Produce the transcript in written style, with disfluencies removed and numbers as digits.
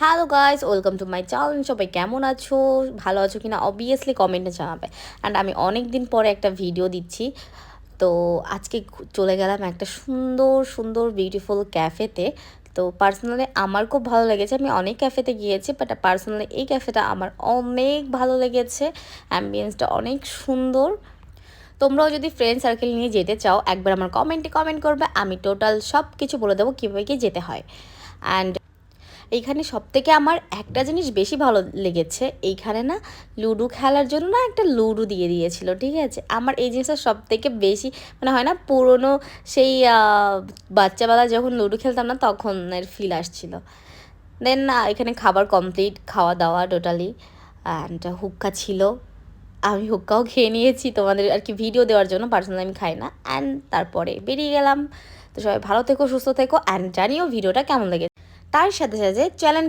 Hello guys, welcome to my channel. সবাই কেমন আছো? ভালো আছো কিনা অবভিয়াসলি কমেন্টে জানাবে। অ্যান্ড আমি অনেক দিন পরে একটা ভিডিও দিচ্ছি। তো আজকে চলে গেলাম একটা সুন্দর সুন্দর বিউটিফুল ক্যাফেতে। তো পার্সোনালি আমার খুব ভালো লেগেছে। আমি অনেক ক্যাফেতে গিয়েছি, বাট পার্সোনালি এই ক্যাফেটা আমার অনেক ভালো লেগেছে। অ্যাম্বিয়েন্সটা অনেক সুন্দর। তোমরাও যদি ফ্রেন্ড সার্কেল নিয়ে যেতে চাও, একবার আমার কমেন্টে কমেন্ট করবে, আমি টোটাল সব কিছু বলে দেবো কীভাবে কি যেতে হয়। অ্যান্ড এইখানে সবথেকে আমার একটা জিনিস বেশি ভালো লেগেছে, এইখানে না লুডো খেলার জন্য না একটা লুডো দিয়ে দিয়েছিল, ঠিক আছে। আমার এই জিনিসটা সবথেকে বেশি মানে হয় না, পুরনো সেই বাচ্চাবেলা যখন লুডো খেলতাম না তখনের ফিল আসছিল। দেন না এখানে খাবার কমপ্লিট, খাওয়া দাওয়া টোটালি। অ্যান্ড হুক্কা ছিল, আমি হুক্কাও খেয়ে নিয়েছি তোমাদের আর কি ভিডিও দেওয়ার জন্য, পার্সোনালি আমি খাই না। অ্যান্ড তারপরে বেরিয়ে গেলাম। তো সবাই ভালো থেকো, সুস্থ থেকো, অ্যান্ড জানিও ভিডিওটা কেমন লেগেছে। তার সাথে সাথে চ্যানেল